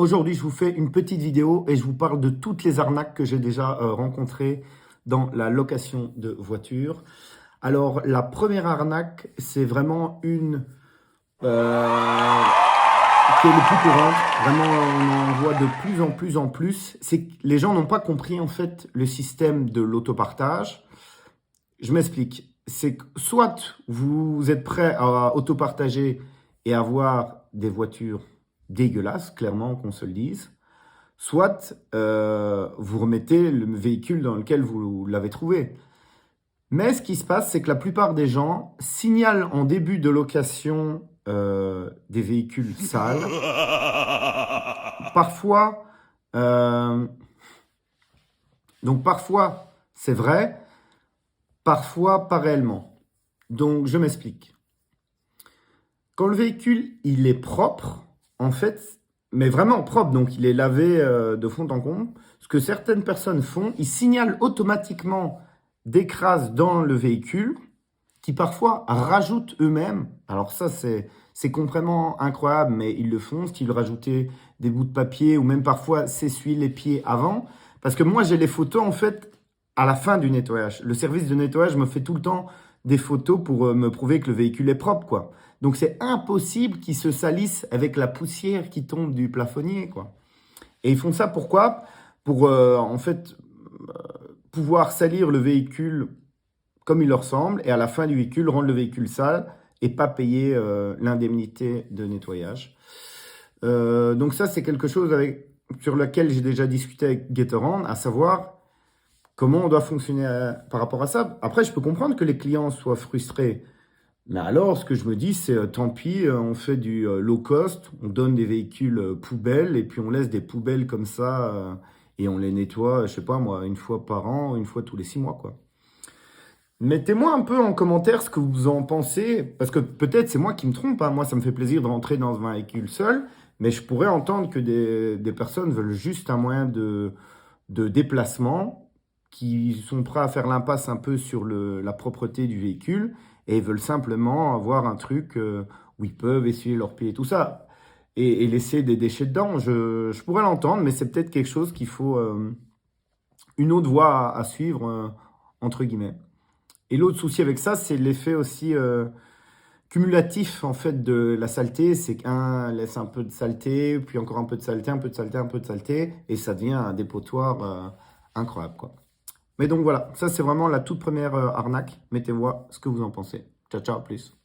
Aujourd'hui, je vous fais une petite vidéo et je vous parle de toutes les arnaques que j'ai déjà rencontrées dans la location de voitures. Alors, la première arnaque, c'est vraiment une qui est le plus courante. Vraiment, on en voit de plus en plus. C'est que les gens n'ont pas compris en fait le système de l'autopartage. Je m'explique. C'est que soit vous êtes prêt à autopartager et avoir des voitures dégueulasses, clairement, qu'on se le dise, soit vous remettez le véhicule dans lequel vous l'avez trouvé. Mais ce qui se passe, c'est que la plupart des gens signalent en début de location des véhicules sales. Parfois, parfois c'est vrai, parfois pas réellement. Donc je m'explique. Quand le véhicule il est propre, en fait, mais vraiment propre, donc il est lavé de fond en comble, ce que certaines personnes font, ils signalent automatiquement des crasses dans le véhicule qui parfois rajoutent eux-mêmes. Alors ça, c'est complètement incroyable, mais ils le font, style rajouter des bouts de papier ou même parfois s'essuyer les pieds avant. Parce que moi, j'ai les photos, en fait, à la fin du nettoyage. Le service de nettoyage me fait tout le temps des photos pour me prouver que le véhicule est propre, quoi. Donc, c'est impossible qu'il se salisse avec la poussière qui tombe du plafonnier, quoi. Et ils font ça pourquoi? Pour, en fait, pouvoir salir le véhicule comme il leur semble, et à la fin du véhicule, rendre le véhicule sale et pas payer l'indemnité de nettoyage. Donc ça, c'est quelque chose sur lequel j'ai déjà discuté avec Gatorand, à savoir comment on doit fonctionner par rapport à ça. Après, je peux comprendre que les clients soient frustrés, mais alors, ce que je me dis, c'est tant pis, on fait du low cost, on donne des véhicules poubelles, et puis on laisse des poubelles comme ça, et on les nettoie, je sais pas moi, une fois par an, une fois tous les 6 mois, quoi. Mettez-moi un peu en commentaire ce que vous en pensez, parce que peut-être c'est moi qui me trompe, hein. Moi, ça me fait plaisir de rentrer dans un véhicule seul, mais je pourrais entendre que des personnes veulent juste un moyen de déplacement, qui sont prêts à faire l'impasse un peu sur la propreté du véhicule, et veulent simplement avoir un truc où ils peuvent essuyer leurs pieds et tout ça, et laisser des déchets dedans. Je pourrais l'entendre, mais c'est peut-être quelque chose qu'il faut une autre voie à suivre, entre guillemets. Et l'autre souci avec ça, c'est l'effet aussi cumulatif en fait de la saleté. C'est qu'un laisse un peu de saleté, puis encore un peu de saleté, un peu de saleté, un peu de saleté, et ça devient un dépotoir incroyable, quoi. Mais donc voilà, ça c'est vraiment la toute première arnaque. Mettez-moi ce que vous en pensez. Ciao, ciao, à plus.